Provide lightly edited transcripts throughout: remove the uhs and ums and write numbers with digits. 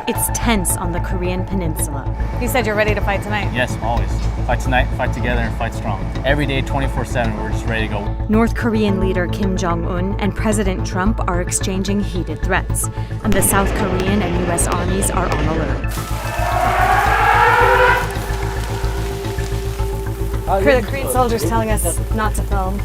It's tense on the Korean peninsula. You said you're ready to fight tonight. Yes, always. Fight tonight, fight together, and fight strong. Every day, 24/7, we're just ready to go. North Korean leader Kim Jong-un and President Trump are exchanging heated threats, and the South Korean and U.S. armies are on alert. For the Korean soldiers telling us not to film.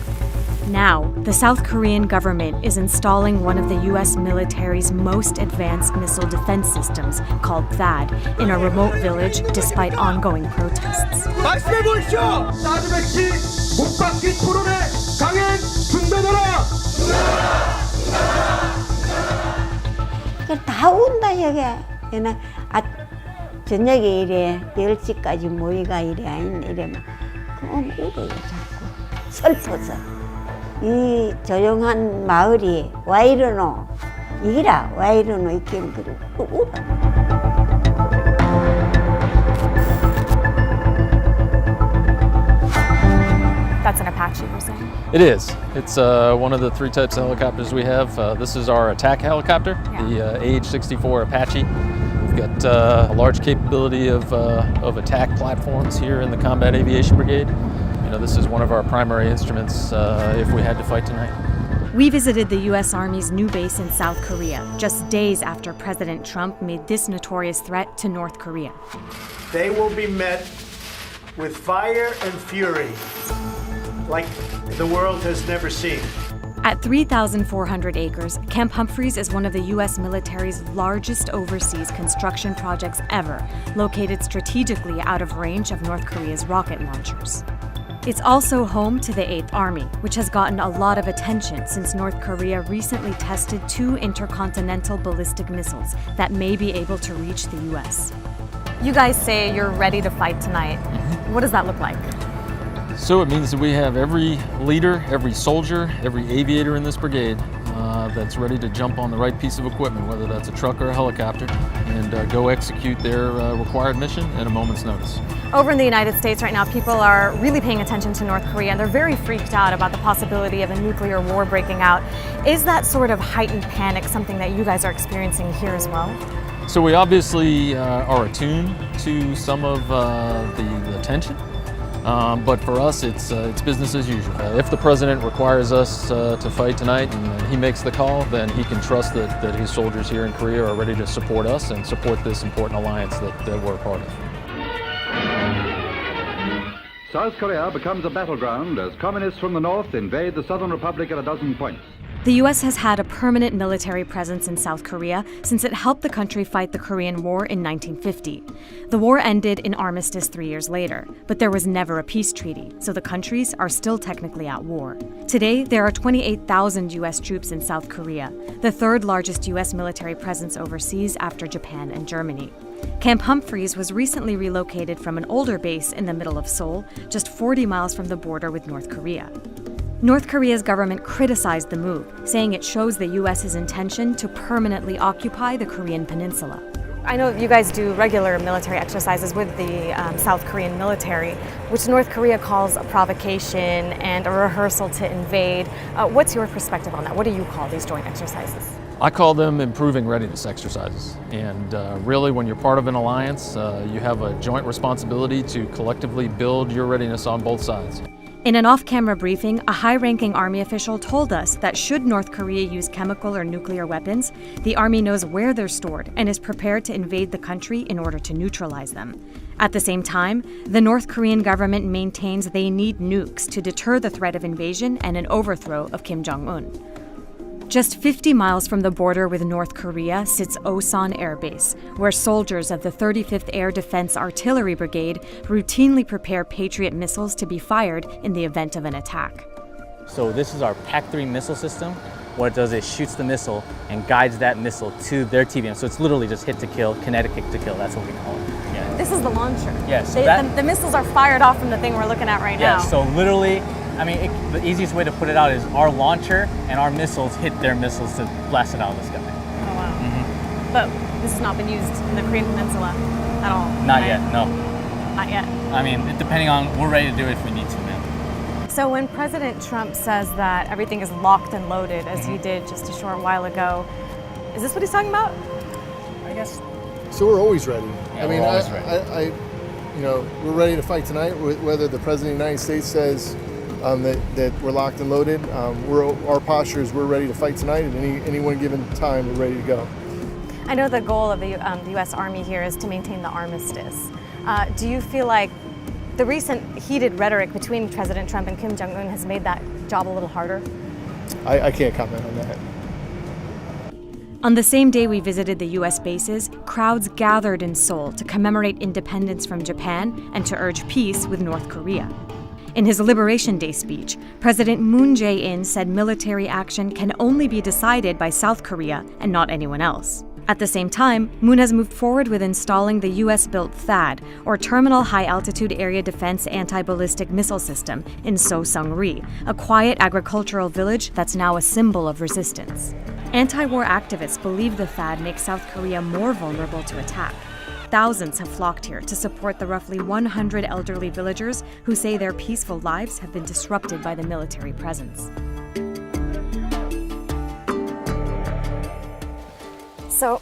Now, the South Korean government is installing one of the U.S. military's most advanced missile defense systems, called THAAD, in a remote village despite ongoing protests. 말씀해보십시오! 사드 배치 못 받기 토론에 강행 중단하라! 다 온다 여기. 얘는 저녁에 이래 10시까지 모이가 이래 아니네 이래만 그럼 울어요 자꾸 슬퍼서. 이 조용한 마을이 와 이러노 이라 와 이러노 이렇게 그러고 울어. That's an Apache, you're saying? It is. It's one of the three types of helicopters we have. This is our attack helicopter, the AH-64 Apache. We've got a large capability of attack platforms here in the Combat Aviation Brigade. You know, this is one of our primary instruments if we had to fight tonight. We visited the U.S. Army's new base in South Korea, just days after President Trump made this notorious threat to North Korea. They will be met with fire and fury like the world has never seen. At 3,400 acres, Camp Humphreys is one of the U.S. military's largest overseas construction projects ever, located strategically out of range of North Korea's rocket launchers. It's also home to the 8th Army, which has gotten a lot of attention since North Korea recently tested 2 intercontinental ballistic missiles that may be able to reach the U.S. You guys say you're ready to fight tonight. What does that look like? So it means that we have every leader, every soldier, every aviator in this brigade that's ready to jump on the right piece of equipment, whether that's a truck or a helicopter, and go execute their required mission at a moment's notice. Over in the United States right now, people are really paying attention to North Korea, and they're very freaked out about the possibility of a nuclear war breaking out. Is that sort of heightened panic something that you guys are experiencing here as well? So we obviously are attuned to some of the tension. But for us, it's business as usual. If the president requires us to fight tonight and he makes the call, then he can trust that his soldiers here in Korea are ready to support us and support this important alliance that we're a part of. South Korea becomes a battleground as communists from the north invade the Southern Republic at a dozen points. The U.S. has had a permanent military presence in South Korea since it helped the country fight the Korean War in 1950. The war ended in armistice 3 years later, but there was never a peace treaty, so the countries are still technically at war. Today, there are 28,000 U.S. troops in South Korea, the third largest U.S. military presence overseas after Japan and Germany. Camp Humphreys was recently relocated from an older base in the middle of Seoul, just 40 miles from the border with North Korea. North Korea's government criticized the move, saying it shows the U.S.'s intention to permanently occupy the Korean peninsula. I know you guys do regular military exercises with the South Korean military, which North Korea calls a provocation and a rehearsal to invade. What's your perspective on that? What do you call these joint exercises? I call them improving readiness exercises. And really, when you're part of an alliance, you have a joint responsibility to collectively build your readiness on both sides. In an off-camera briefing, a high-ranking Army official told us that should North Korea use chemical or nuclear weapons, the Army knows where they're stored and is prepared to invade the country in order to neutralize them. At the same time, the North Korean government maintains they need nukes to deter the threat of invasion and an overthrow of Kim Jong-un. Just 50 miles from the border with North Korea sits Osan Air Base, where soldiers of the 35th Air Defense Artillery Brigade routinely prepare Patriot missiles to be fired in the event of an attack. So this is our PAC-3 missile system. What it does is shoots the missile and guides that missile to their TBM. So it's literally just hit to kill, kinetic hit to kill. That's what we call it. Yeah. This is the launcher. Yeah, so the missiles are fired off from the thing we're looking at right now. Yeah, so literally, I mean, the easiest way to put it out is our launcher and our missiles hit their missiles to blast it out of the sky. Oh, wow. But this has not been used in the Korean Peninsula at all? Not yet, no. Not yet? I mean, depending on, we're ready to do it if we need to, man. So when President Trump says that everything is locked and loaded, as he did just a short while ago, is this what he's talking about? I guess So we're always ready. Yeah, I mean, we're always ready. we're ready to fight tonight. Whether the President of the United States says that we're locked and loaded, our posture is we're ready to fight tonight. At any one given time, we're ready to go. I know the goal of the U.S. Army here is to maintain the armistice. Do you feel like the recent heated rhetoric between President Trump and Kim Jong-un has made that job a little harder? I can't comment on that. On the same day we visited the U.S. bases, crowds gathered in Seoul to commemorate independence from Japan and to urge peace with North Korea. In his Liberation Day speech, President Moon Jae-in said military action can only be decided by South Korea and not anyone else. At the same time, Moon has moved forward with installing the U.S.-built THAAD, or Terminal High Altitude Area Defense Anti-Ballistic Missile System, in So-Seung-ri, a quiet agricultural village that's now a symbol of resistance. Anti-war activists believe the THAAD makes South Korea more vulnerable to attack. Thousands have flocked here to support the roughly 100 elderly villagers who say their peaceful lives have been disrupted by the military presence. So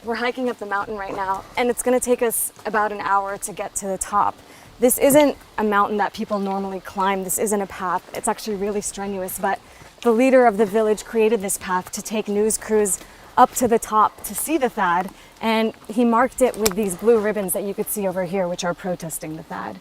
we're hiking up the mountain right now, and it's going to take us about an hour to get to the top. This isn't a mountain that people normally climb. This isn't a path. It's actually really strenuous, but the leader of the village created this path to take news crews up to the top to see the THAAD, and he marked it with these blue ribbons that you could see over here, which are protesting the THAAD.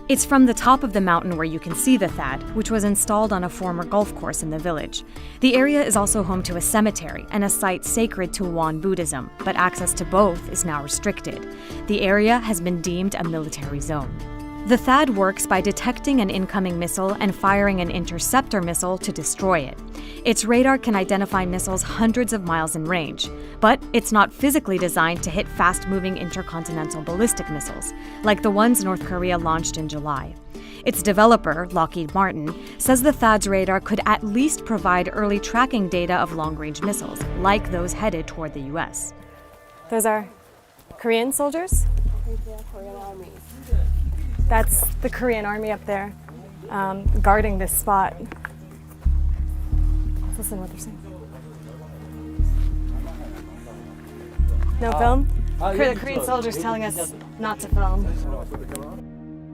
It's from the top of the mountain where you can see the THAAD, which was installed on a former golf course in the village. The area is also home to a cemetery and a site sacred to Won Buddhism, but access to both is now restricted. The area has been deemed a military zone. The THAAD works by detecting an incoming missile and firing an interceptor missile to destroy it. Its radar can identify missiles hundreds of miles in range, but it's not physically designed to hit fast-moving intercontinental ballistic missiles, like the ones North Korea launched in July. Its developer, Lockheed Martin, says the THAAD's radar could at least provide early tracking data of long-range missiles, like those headed toward the U.S. Those are Korean soldiers? That's the Korean Army up there, guarding this spot. Let's listen to what they're saying. No film? The Korean soldiers telling us not to film.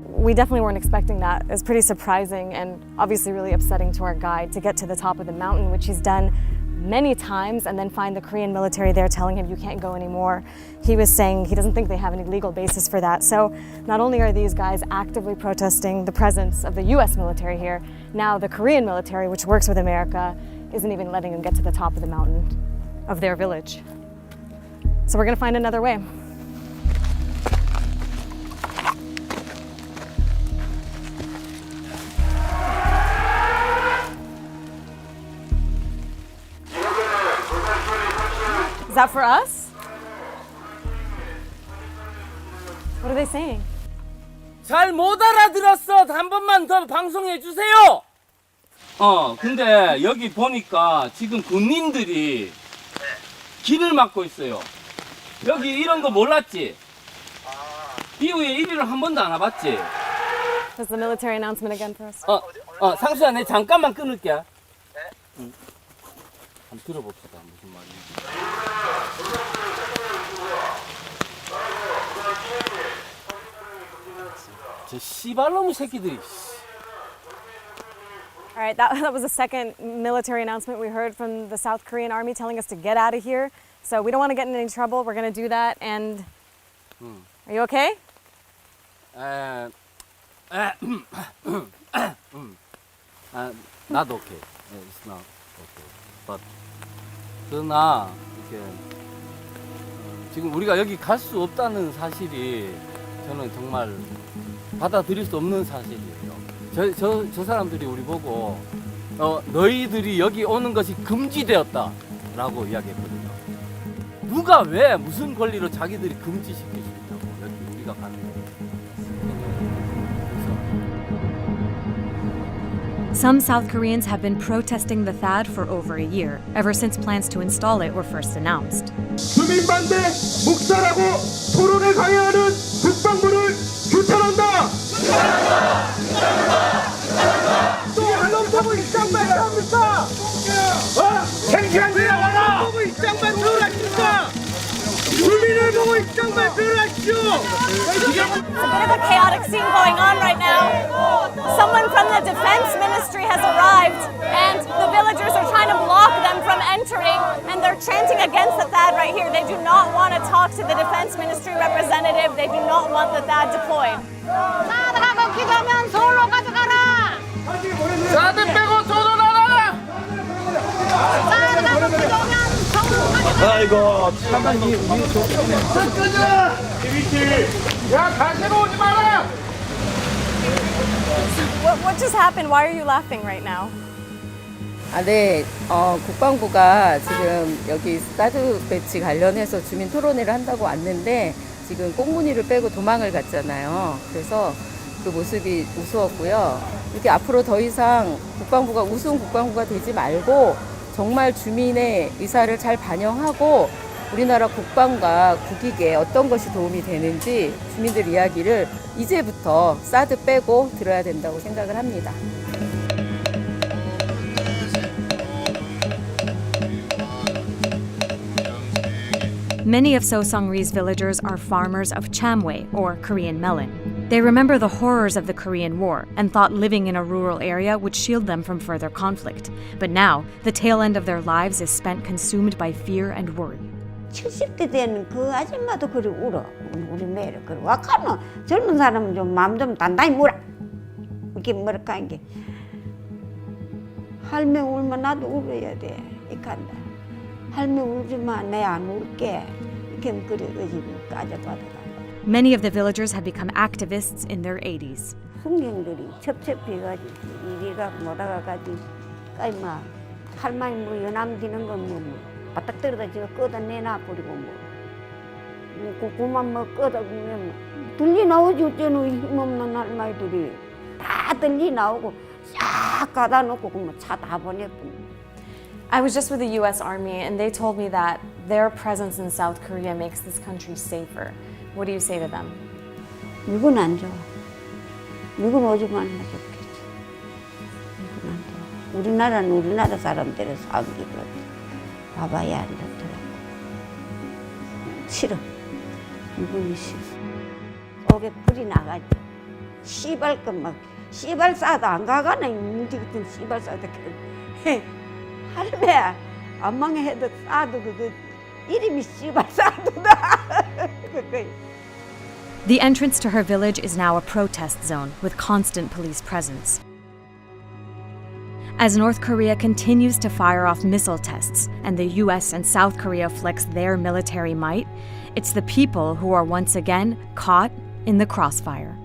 We definitely weren't expecting that. It was pretty surprising and obviously really upsetting to our guide to get to the top of the mountain, which he's done many times, and then find the Korean military there telling him you can't go anymore. He was saying he doesn't think they have any legal basis for that. So not only are these guys actively protesting the presence of the US military here, now the Korean military, which works with America, isn't even letting them get to the top of the mountain of their village. So we're gonna find another way. Is that for us? What are they saying? 잘 못 알아들었어. 한 번만 더 방송해 주세요. 근데 여기 보니까 지금 군인들이 길을 막고 있어요. 여기 이런 거 몰랐지? 이후에 이리로 한 번도 안 와봤지? That's the military announcement again for us. 상수야, 내 잠깐만 끊을게. 응. 한번 들어봅시다. 무슨 말인지. 저 씨발놈의 새끼들이. All right, that was the second military announcement we heard from the South Korean Army telling us to get out of here. So we don't want to get in any trouble. We're going to do that. And are you okay? Not okay. It's not okay. But 그러나 이렇게 지금 우리가 여기 갈 수 없다는 사실이 저는 정말 받아들일 수 없는 사실이에요. 저 사람들이 우리 보고 너희들이 여기 오는 것이 금지되었다라고 이야기했거든요. 누가 왜 무슨 권리로 자기들이 금지시킬 수 있냐고 여기 우리가 가는 거예요. Some South Koreans have been protesting the THAAD for over a year, ever since plans to install it were first announced. 주민 반대 묵살하고 토론에 강요하는 국방부를 규탄한다. 또 언론보고 입장 발표합니까? 창피한 일이야 와라. 언론보고 입장 발표를 하십니까? It's a bit of a chaotic scene going on right now. Someone from the defense ministry has arrived, and the villagers are trying to block them from entering, and they're chanting against the THAAD right here. They do not want to talk to the defense ministry representative. They do not want the THAAD deployed. 아이고 차가 이 야 가지러 오지 마라. What just happened? Why are you laughing right now? 네. 국방부가 지금 여기 사드 배치 관련해서 주민 토론회를 한다고 왔는데 지금 꽁무니를 빼고 도망을 갔잖아요. 그래서 그 모습이 우스웠고요. 이렇게 앞으로 더 이상 국방부가 우스운 국방부가 되지 말고 정말 주민의 의사를 잘 반영하고 우리나라 국방과 국익에 어떤 것이 도움이 되는지 주민들 이야기를 이제부터 사드 빼고 들어야 된다고 생각을 합니다. Many of So Seong-ri's villagers are farmers of chamwe, or Korean melon. They remember the horrors of the Korean War and thought living in a rural area would shield them from further conflict. But now, the tail end of their lives is spent consumed by fear and worry. 70대 되는 그 아줌마도 그리 울어. 우리 매를 그리 와카노 젊은 사람은 좀 마음 좀 단단히 물어. 이렇게 뭐랄까 이게 할매 울면 나도 울어야 돼. 이칸다. 할매 울지 마. 내 안 울게. 이렇게 그리 어지 까져받아가. Many of the villagers have become activists in their 80s. 풍경들이 첩첩해가지고 이리가 못하가가지고 까이마 할머니 뭐 연암 디는 건 바닥 떨어다 지가 끄다내놔 버리고 그만 끄다 보면 들리 나오지 어쩌노 힘없는 할머니들이 다 들리 나오고 싹 가다 놓고 그만 차 다 보내뿐. I was just with the U.S. Army, and they told me that their presence in South Korea makes this country safer. What do you say to them? 미군 안 좋아. 미군 오지만 하면 좋겠지. 미군 안 좋아. 우리나라는 우리나라 사람들의 사기를 봐봐야 안 좋더라고. 싫어. 미군이 싫어. 속에 불이 나가지. 씨발 것막 씨발 싸도 안 가가나 문제 같은 씨발 싸도 할매 안망에 해도 싸도 그거 이름이 씨발 싸도다. The entrance to her village is now a protest zone with constant police presence. As North Korea continues to fire off missile tests and the US and South Korea flex their military might, it's the people who are once again caught in the crossfire.